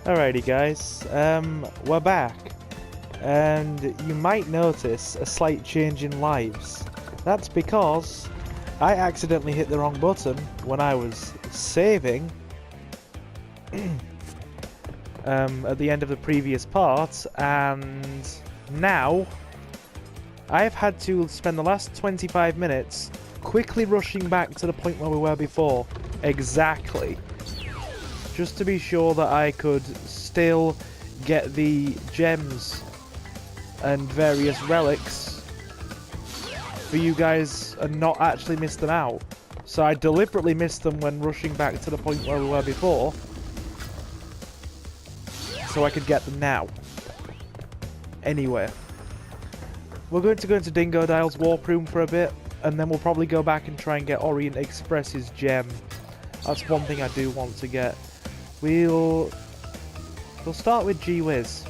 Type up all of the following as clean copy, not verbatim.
Alrighty guys, we're back, and you might notice a slight change in lives. That's because I accidentally hit the wrong button when I was saving at the end of the previous part, and now I've had to spend the last 25 minutes quickly rushing back to the point where we were before, exactly, just to be sure that I could still get the gems and various relics for you guys and not actually miss them out. So I deliberately missed them when rushing back to the point where we were before, so I could get them now. Anyway, we're going to go into Dingodile's warp room for a bit, and then we'll probably go back and try and get Orient Express's gem. That's one thing I do want to get. We'll start with G-Wiz.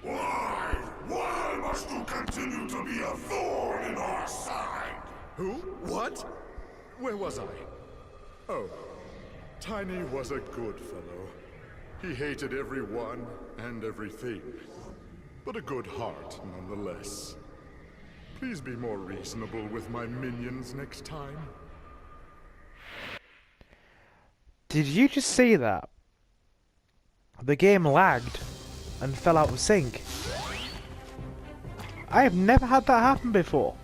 Why must you continue to be a thorn in our side? Who? What? Where was I? Oh, Tiny was a good fellow. He hated everyone and everything, but a good heart nonetheless. Please be more reasonable with my minions next time. Did you just see that? The game lagged and fell out of sync. I have never had that happen before.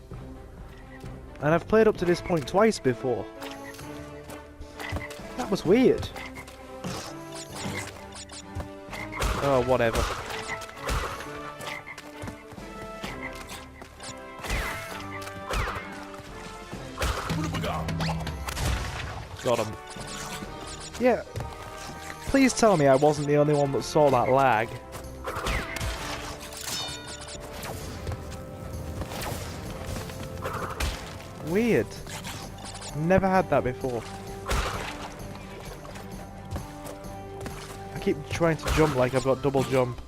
And I've played up to this point twice before. That was weird. Oh, whatever. Got him. Yeah. Please tell me I wasn't the only one that saw that lag. Weird. Never had that before. I keep trying to jump like I've got double jump.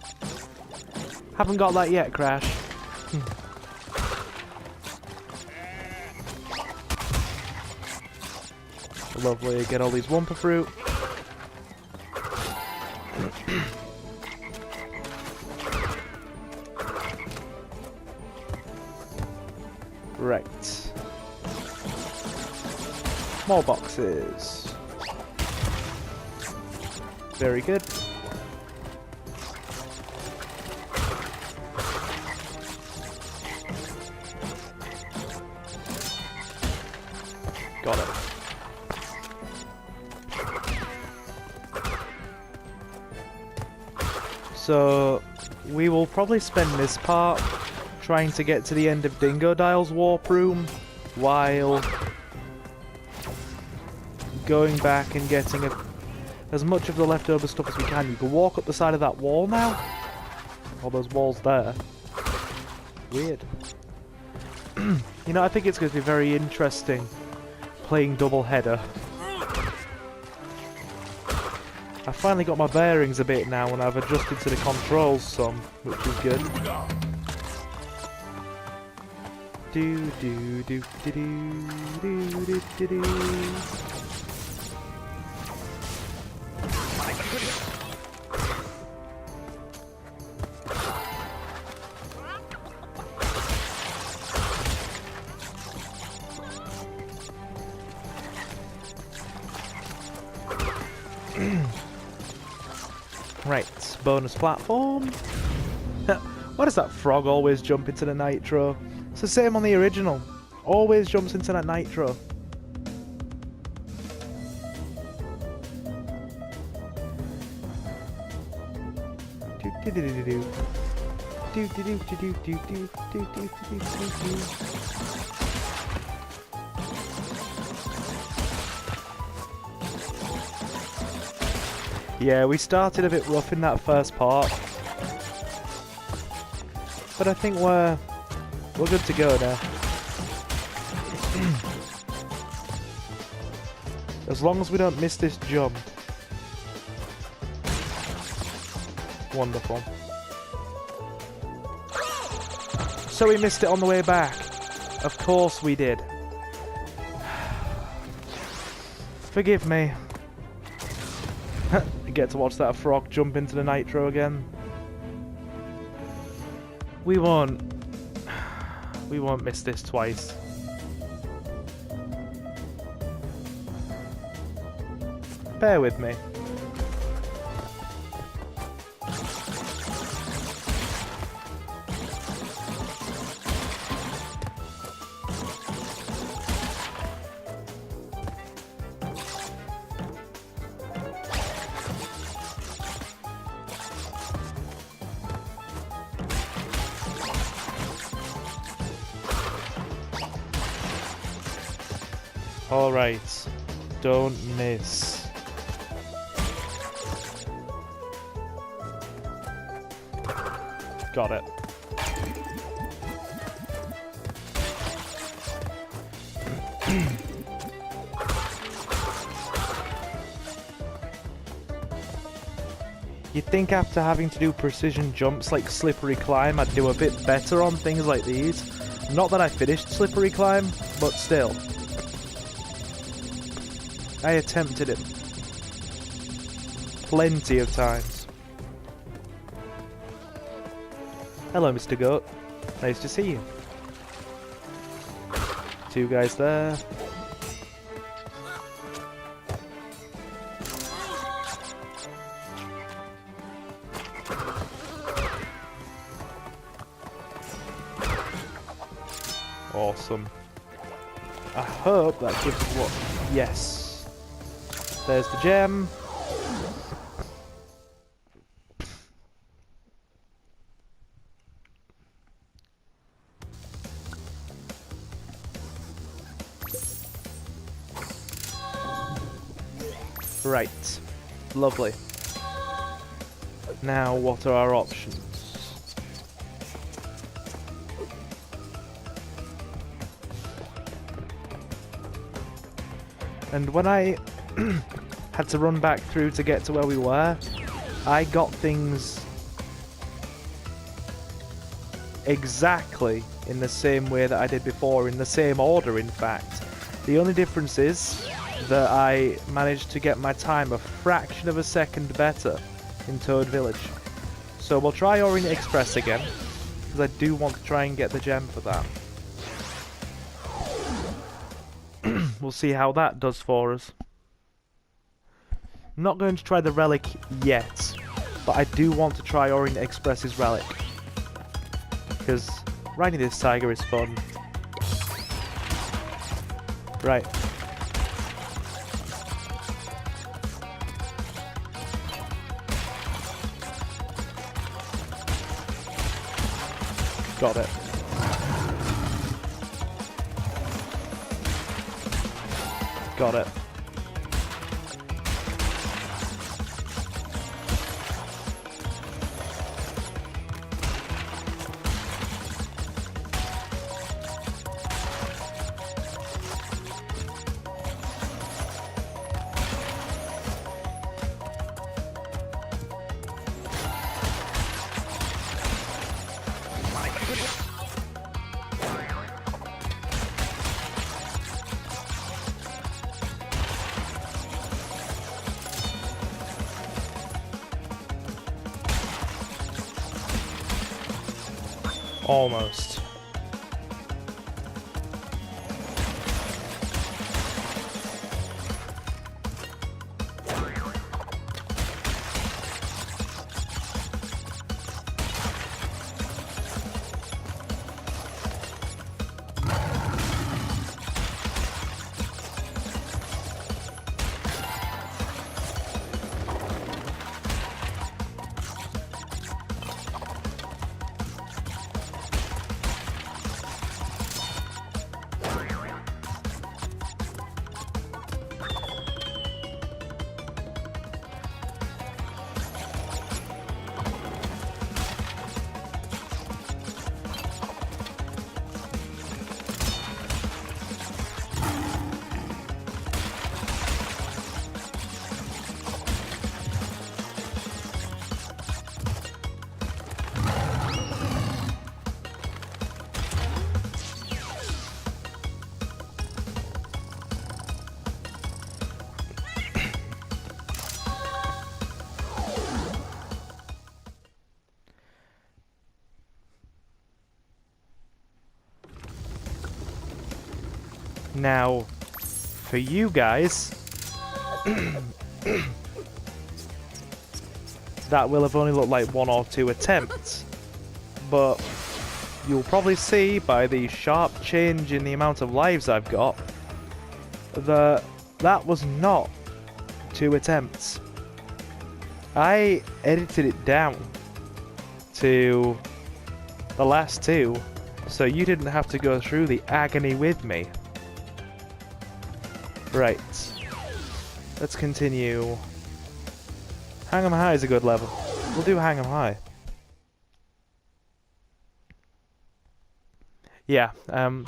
Haven't got that yet, Crash. Lovely, get all these Wumpa fruit. Right. More boxes. Very good. Got it. So, we will probably spend this part trying to get to the end of Dingodile's warp room while going back and getting as much of the leftover stuff as we can. You can walk up the side of that wall now. All those walls there. Weird. You know, I think it's going to be very interesting playing double header. I finally got my bearings a bit now, and I've adjusted to the controls some, which is good. Do do do do do do do do. Right, bonus platform. Why does that frog always jump into the nitro? It's the same on the original. Always jumps into that nitro. Yeah, we started a bit rough in that first part, but I think we're good to go now. As long as we don't miss this jump. Wonderful. So we missed it on the way back. Of course we did. Forgive me. You get to watch that frog jump into the nitro again. We won't miss this twice. Bear with me. Alright, don't miss. Got it. You'd think after having to do precision jumps like Slippery Climb, I'd do a bit better on things like these. Not that I finished Slippery Climb, but still. I attempted it plenty of times. Hello, Mr. Goat. Nice to see you. Two guys there. Awesome. I hope that gives us what... Yes. There's the gem. Right. Lovely. Now, what are our options? And when I had to run back through to get to where we were, I got things exactly in the same way that I did before, in the same order in fact. The only difference is that I managed to get my time a fraction of a second better in Toad Village. So we'll try Orient Express again, because I do want to try and get the gem for that. We'll see how that does for us. I'm not going to try the relic yet, but I do want to try Orient Express's relic, because riding this tiger is fun. Right. Got it. Got it. Almost. Now, for you guys, that will have only looked like 1 or 2 attempts, but you'll probably see by the sharp change in the amount of lives I've got that that was not 2 attempts. I edited it down to the last 2, so you didn't have to go through the agony with me. Right. Let's continue. Hang 'em High is a good level. We'll do Hang 'em High. Yeah, I'm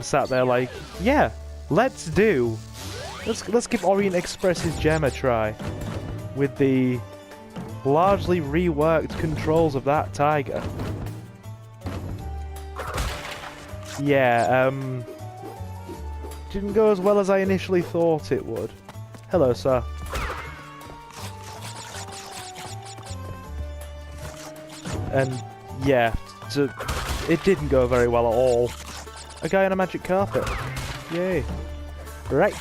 sat there like, yeah, let's give Orient Express's gem a try with the largely reworked controls of that tiger. Yeah, didn't go as well as I initially thought it would. Hello, sir. And yeah, it didn't go very well at all. A guy on a magic carpet. Yay. Right.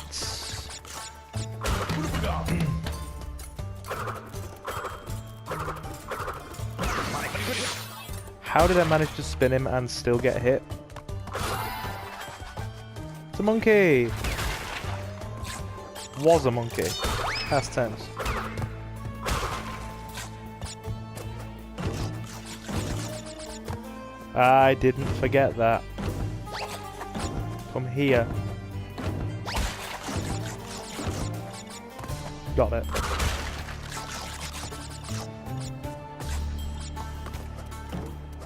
How did I manage to spin him and still get hit? It's a monkey! Was a monkey. Past tense. I didn't forget that. From here. Got it.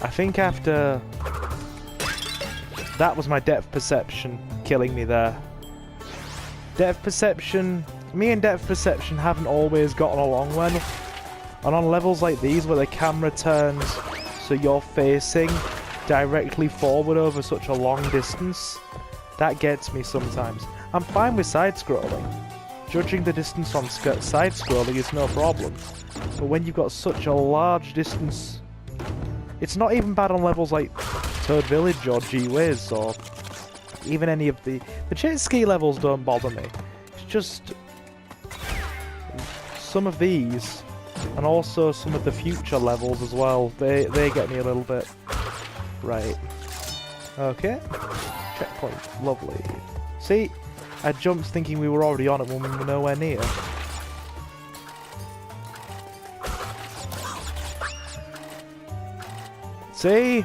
I think after... That was my depth perception killing me there. Depth perception... Me and depth perception haven't always gotten along well. And on levels like these where the camera turns so you're facing directly forward over such a long distance, that gets me sometimes. I'm fine with side-scrolling. Judging the distance on side-scrolling is no problem. But when you've got such a large distance... It's not even bad on levels like Toad Village or G-Wiz or even any of the jet ski levels don't bother me. It's just some of these and also some of the future levels as well. They get me a little bit. Right. Okay. Checkpoint. Lovely. See? I jumped thinking we were already on it when we were nowhere near. See?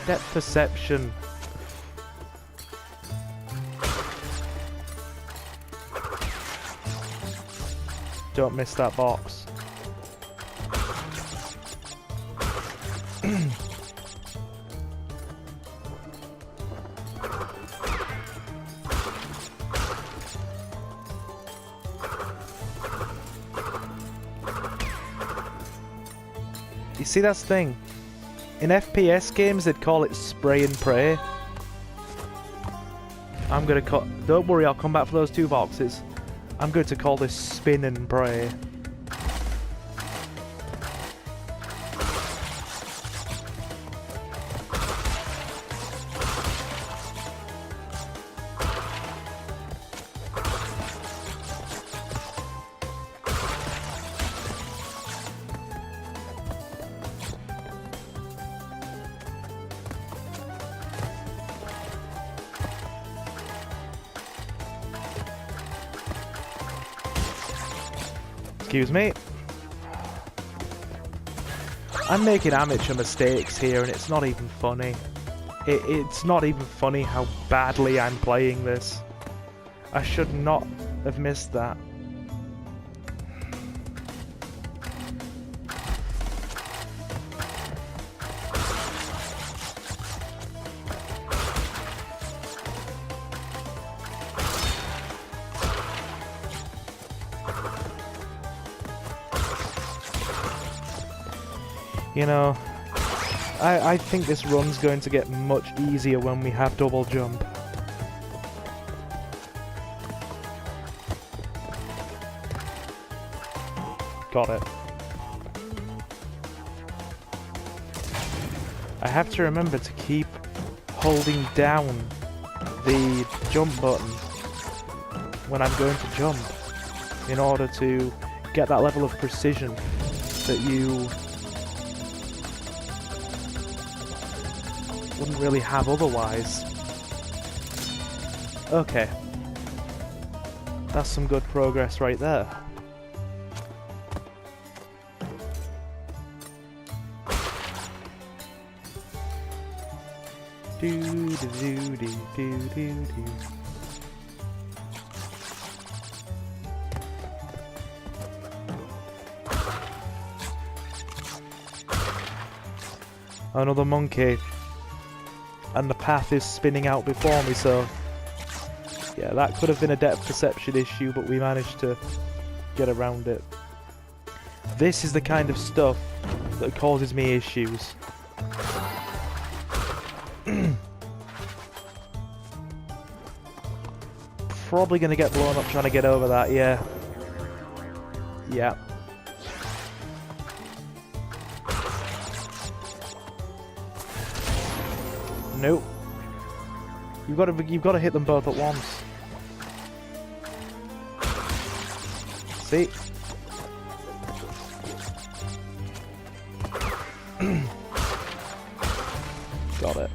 Depth perception. Don't miss that box. You see, that's the thing. In FPS games, they'd call it spray and pray. I'm gonna call... Don't worry, I'll come back for those 2 boxes. I'm going to call this spin and pray. Excuse me. I'm making amateur mistakes here and it's not even funny. It's not even funny how badly I'm playing this. I should not have missed that. You know, I think this run's going to get much easier when we have double jump. Got it. I have to remember to keep holding down the jump button when I'm going to jump in order to get that level of precision that you wouldn't really have otherwise. Okay. That's some good progress right there. Do do do do do do do. Another monkey. And the path is spinning out before me, so yeah, that could have been a depth perception issue, but we managed to get around it. This is the kind of stuff that causes me issues. Probably gonna get blown up trying to get over that, yeah. Yeah. Nope. You've got to hit them both at once. See? Got it.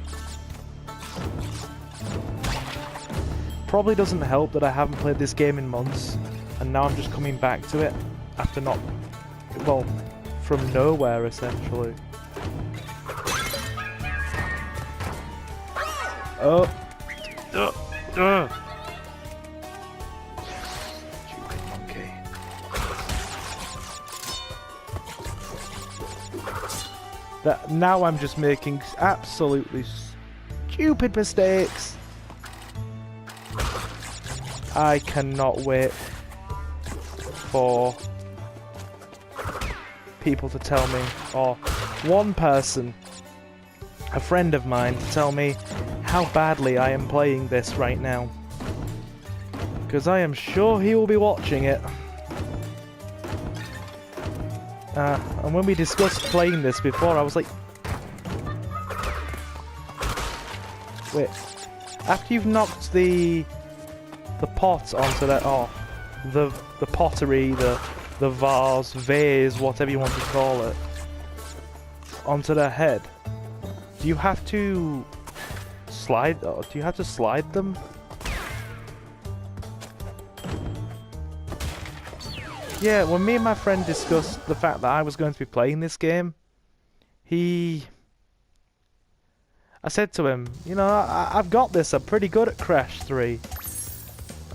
Probably doesn't help that I haven't played this game in months, and now I'm just coming back to it after not, well, from nowhere essentially. Oh. Stupid monkey. That now I'm just making absolutely stupid mistakes. I cannot wait for people to tell me, or one person, a friend of mine, to tell me how badly I am playing this right now. Because I am sure he will be watching it. And when we discussed playing this before, I was like... Wait. After you've knocked the pot onto that... Oh. The pottery, the vase, whatever you want to call it. Onto their head. Do you have to... slide? Oh, do you have to slide them? Yeah, when me and my friend discussed the fact that I was going to be playing this game, I said to him, you know, I've got this, I'm pretty good at Crash 3.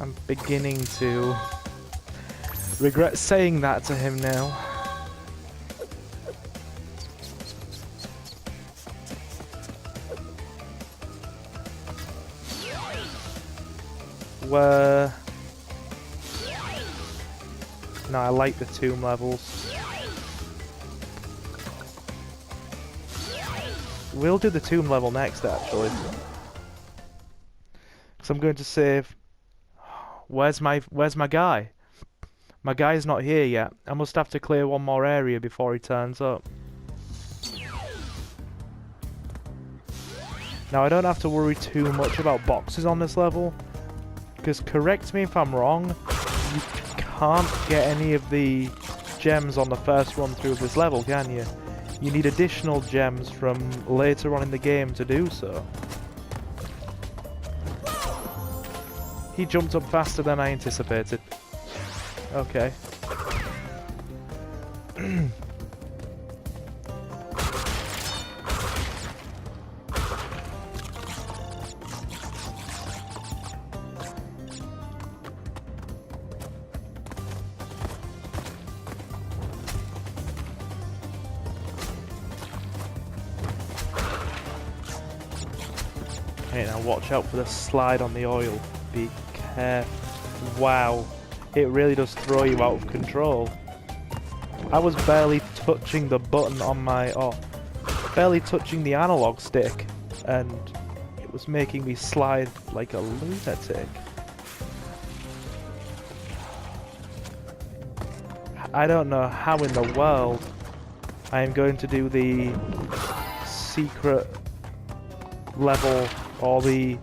I'm beginning to regret saying that to him now. Where... No, I like the tomb levels. We'll do the tomb level next, actually. Because I'm going to save... Where's my guy? My guy's not here yet. I must have to clear one more area before he turns up. Now, I don't have to worry too much about boxes on this level. Because, correct me if I'm wrong, you can't get any of the gems on the first run through of this level, can you? You need additional gems from later on in the game to do so. He jumped up faster than I anticipated. Okay. Okay, now watch out for the slide on the oil. Be careful. Wow. It really does throw you out of control. I was barely touching the button on my... Oh, barely touching the analog stick. And it was making me slide like a lunatic. I don't know how in the world I am going to do the secret level Or the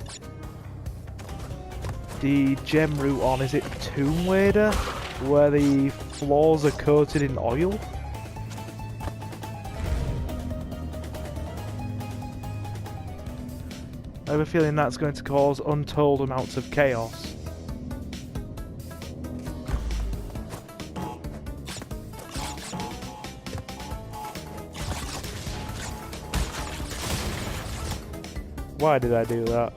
gem route on, is it Tomb Raider? Where the floors are coated in oil? I have a feeling that's going to cause untold amounts of chaos. Why did I do that?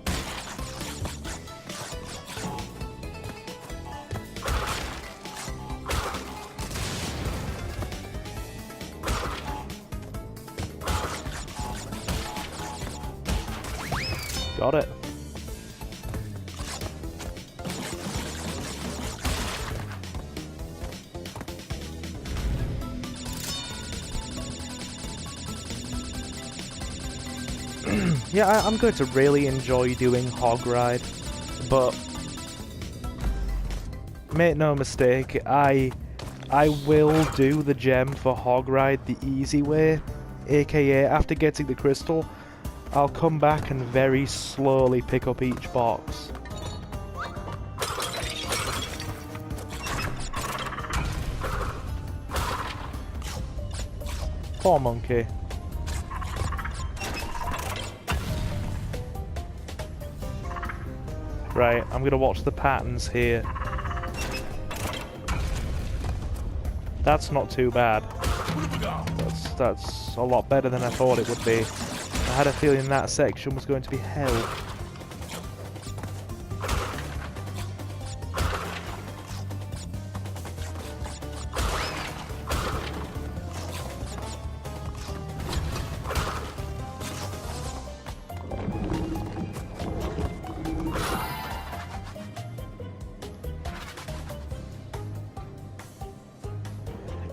Got it. Yeah, I'm going to really enjoy doing Hog Ride, but make no mistake, I will do the gem for Hog Ride the easy way, aka after getting the crystal, I'll come back and very slowly pick up each box. Poor monkey. Right, I'm gonna watch the patterns here. That's not too bad. That's a lot better than I thought it would be. I had a feeling that section was going to be hell.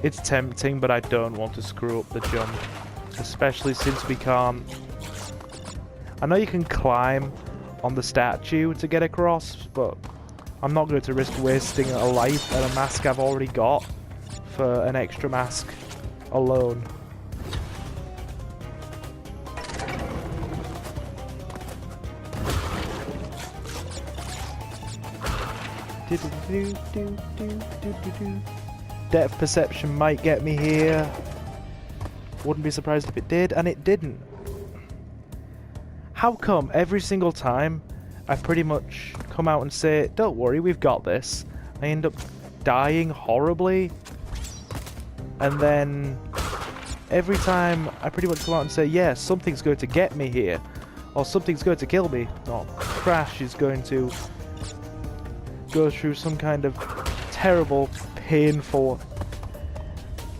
It's tempting, but I don't want to screw up the jump. Especially since we can't... I know you can climb on the statue to get across, but I'm not going to risk wasting a life and a mask I've already got for an extra mask alone. Depth perception might get me here. Wouldn't be surprised if it did, and it didn't. How come every single time I pretty much come out and say, don't worry, we've got this, I end up dying horribly? And then every time I pretty much come out and say, yeah, something's going to get me here, or something's going to kill me, or Crash is going to go through some kind of terrible, painful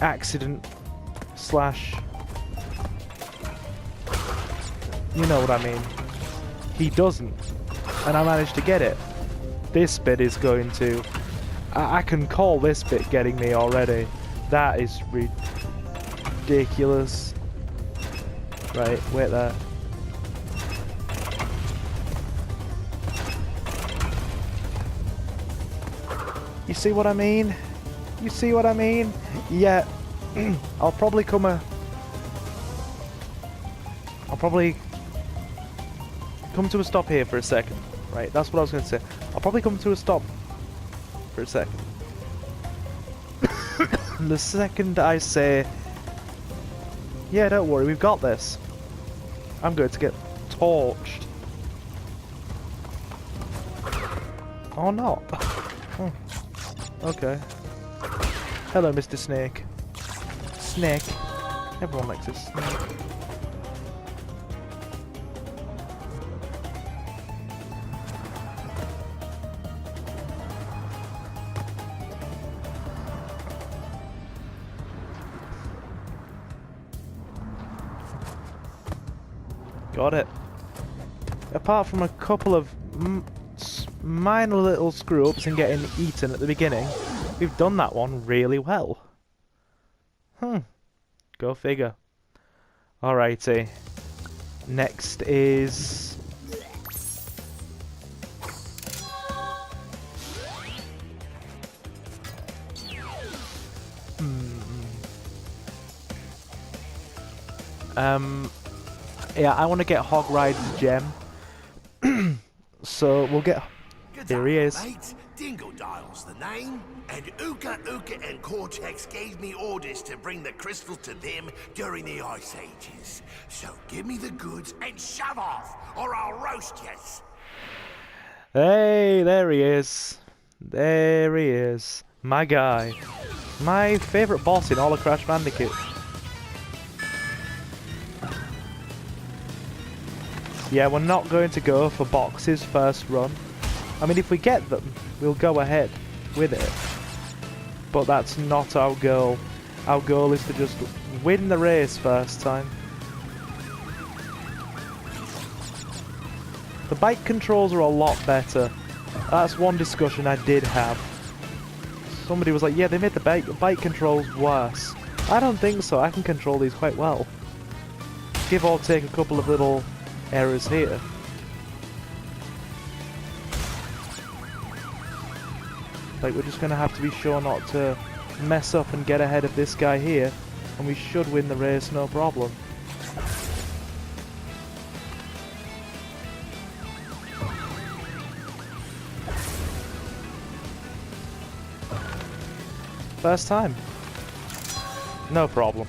accident slash, you know what I mean. He doesn't, and I managed to get it. This bit is going to... I can call this bit getting me already. That is ridiculous. Right, wait there. You see what I mean? You see what I mean? Yeah. I'll probably come to a stop here for a second. Right, that's what I was going to say. I'll probably come to a stop for a second. The second I say, yeah, don't worry, we've got this, I'm going to get torched. Or not. Oh. Okay. Hello, Mr. Snake. Snake. Everyone likes a snake. Got it. Apart from a couple of minor little screw-ups and getting eaten at the beginning, we've done that one really well. Go figure. Alrighty. Next is... yeah, I want to get Hog Ride's gem. So we'll get... Here he is. Mate. Dingledile's the name, and Uka and Cortex gave me orders to bring the crystals to them during the Ice Ages. So give me the goods and shove off, or I'll roast yous. Hey, there he is. There he is. My guy. My favourite boss in all of Crash Bandicoot. Yeah, we're not going to go for boxes first run. I mean, if we get them, we'll go ahead with it. But that's not our goal. Our goal is to just win the race first time. The bike controls are a lot better. That's one discussion I did have. Somebody was like, yeah, they made the bike controls worse. I don't think so. I can control these quite well. Give or take a couple of little errors here. Like, we're just going to have to be sure not to mess up and get ahead of this guy here, and we should win the race, no problem. First time. No problem.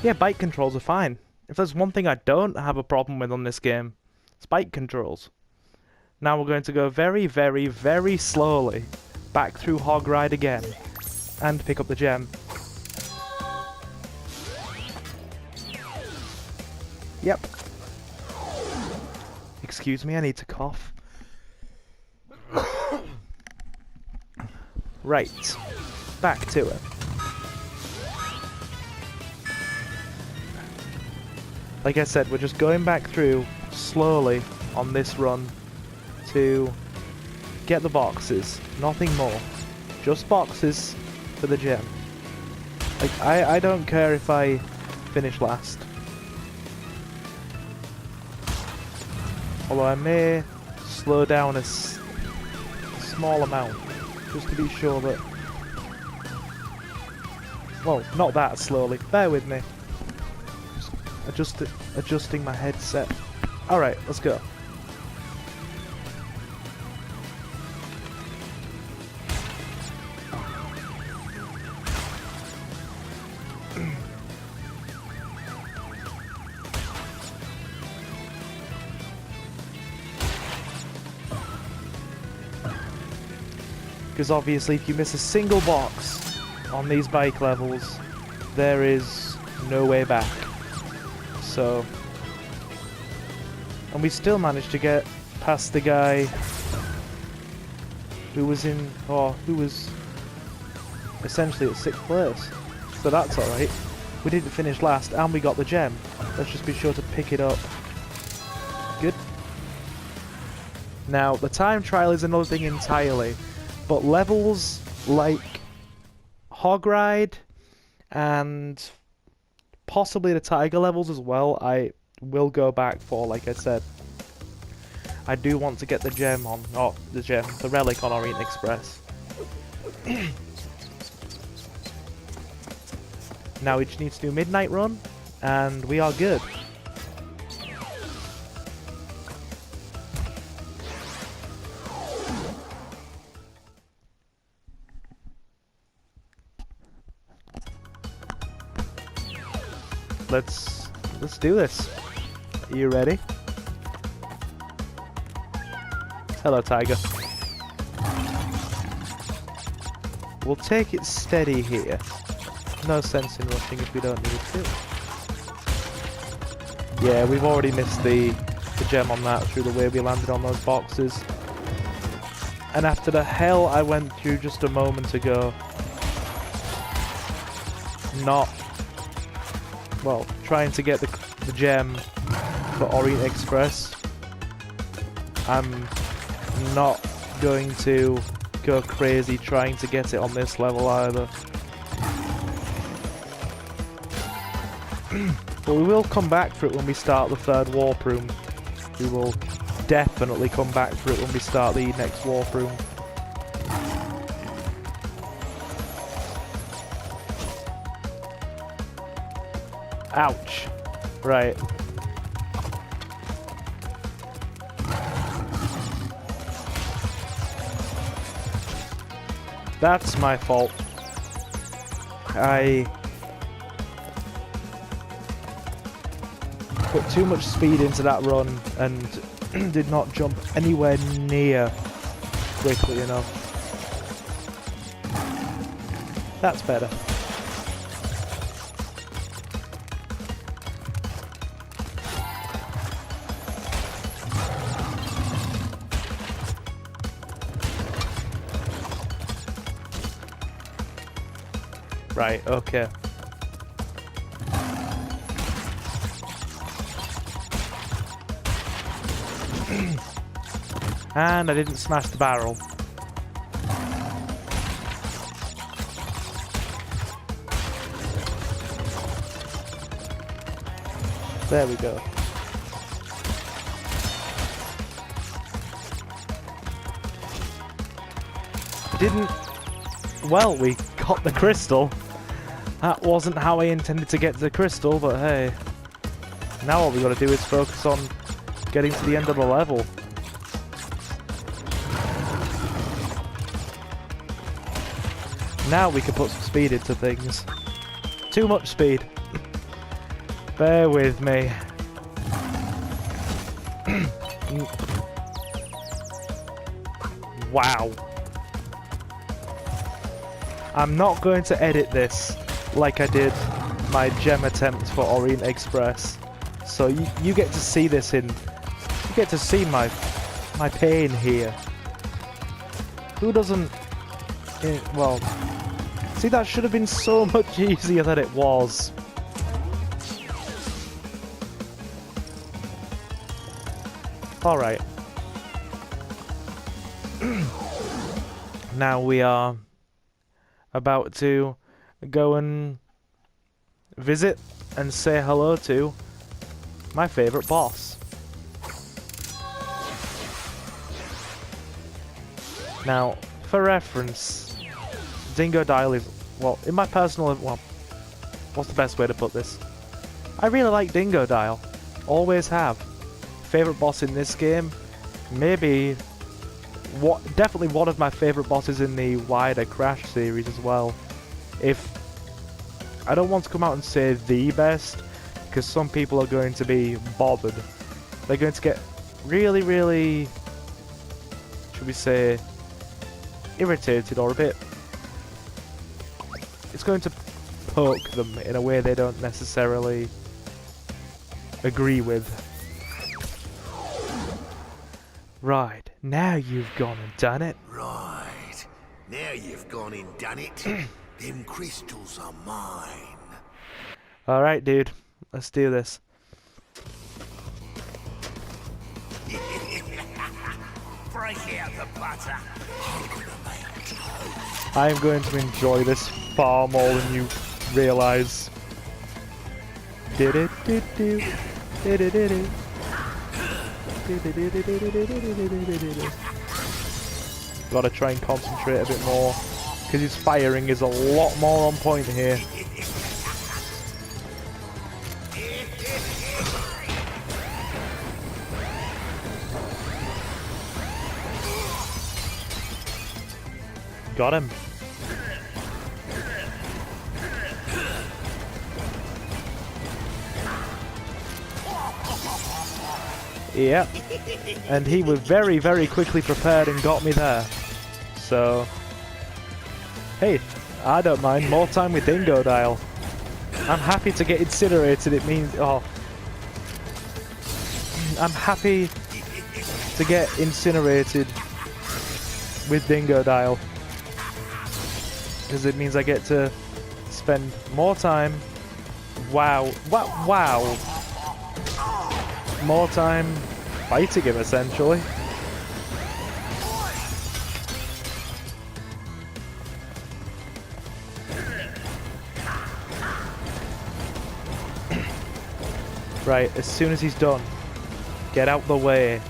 Yeah, bike controls are fine. If there's one thing I don't have a problem with on this game, it's bike controls. Now we're going to go very, very, very slowly back through Hog Ride again and pick up the gem. Yep. Excuse me, I need to cough. Right. Back to it. Like I said, we're just going back through slowly on this run to get the boxes, nothing more. Just boxes for the gem. Like, I don't care if I finish last. Although I may slow down a small amount, just to be sure that... Well, not that slowly, bear with me. Just adjusting my headset. Alright, let's go. Because obviously if you miss a single box on these bike levels, there is no way back. So, and we still managed to get past the guy who was in, or who was essentially at 6th place. So that's alright. We didn't finish last and we got the gem. Let's just be sure to pick it up. Good. Now, the time trial is another thing entirely. But levels like Hog Ride and possibly the Tiger levels as well, I will go back for, like I said. I do want to get the gem on, not the gem, the relic on Orient Express. Now we just need to do Midnight Run, and we are good. Let's do this. Are you ready? Hello, Tiger. We'll take it steady here. No sense in rushing if we don't need to. Yeah, we've already missed the gem on that through the way we landed on those boxes. And after the hell I went through just a moment ago, not... well, trying to get the gem for Orient Express, I'm not going to go crazy trying to get it on this level either. But we will come back for it when we start the 3rd warp room. We will definitely come back for it when we start the next warp room. Ouch. Right. That's my fault. I put too much speed into that run and did not jump anywhere near quickly enough. That's better. Right, okay. And I didn't smash the barrel. There we go. Didn't... Well, we got the crystal. That wasn't how I intended to get the crystal, but hey. Now all we gotta do is focus on getting to the end of the level. Now we can put some speed into things. Too much speed. Bear with me. Wow. I'm not going to edit this like I did my gem attempt for Orient Express. So you get to see this in... You get to see my pain here. Who doesn't... well... See, that should have been so much easier than it was. Alright. Now we are about to go and visit and say hello to my favourite boss. Now, for reference, Dingodile is, well, in my personal, well, what's the best way to put this? I really like Dingodile. Always have. Favourite boss in this game? Maybe, definitely one of my favourite bosses in the wider Crash series as well. If, I don't want to come out and say the best, because some people are going to be bothered. They're going to get really, really, should we say, irritated or a bit... It's going to poke them in a way they don't necessarily agree with. Right, now you've gone and done it. Right, now you've gone and done it. Them crystals are mine. Alright, dude. Let's do this. Break out the butter. I'm going to enjoy this far more than you realise. Gotta try and concentrate a bit more, because his firing is a lot more on point here. Got him. Yep. And he was very, very quickly prepared and got me there. So, hey, I don't mind. More time with Dingodile. I'm happy to get incinerated. It means, oh, I'm happy to get incinerated with Dingodile, because it means I get to spend more time. Wow. Wow. More time fighting him, essentially. Right, as soon as he's done, get out the way.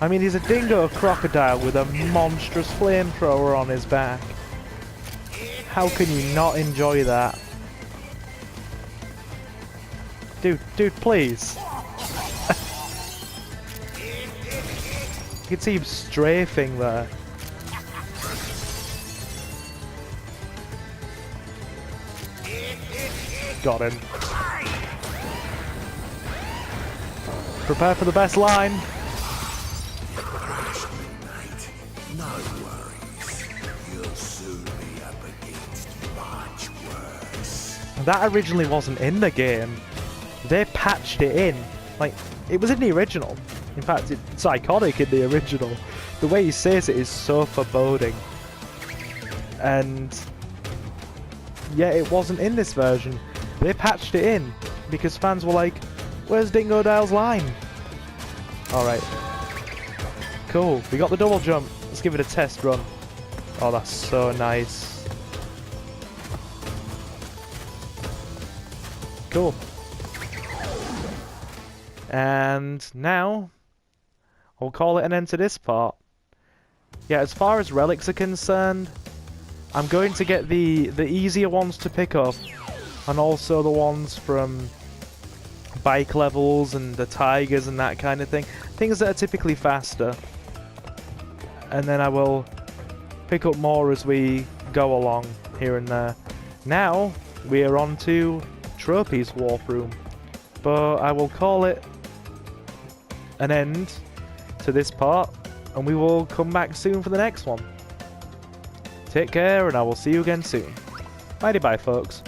I mean, he's a dingo crocodile with a monstrous flamethrower on his back. How can you not enjoy that? Dude, please. You can see him strafing there. Got him. Prepare for the best line. No worries. You'll soon be up against much worse. That originally wasn't in the game. They patched it in. Like, it was in the original. In fact, it's iconic in the original. The way he says it is so foreboding. And yeah, it wasn't in this version. They patched it in because fans were like, where's Dingo Dial's line? Alright. Cool. We got the double jump. Let's give it a test run. Oh, that's so nice. Cool. And now, we'll call it an end to this part. Yeah, as far as relics are concerned, I'm going to get the easier ones to pick up, and also the ones from bike levels and the tigers and that kind of thing. Things that are typically faster. And then I will pick up more as we go along here and there. Now, we are on to Tropy's Warp Room. But I will call it an end to this part, and we will come back soon for the next one. Take care, and I will see you again soon. Bye-bye, folks.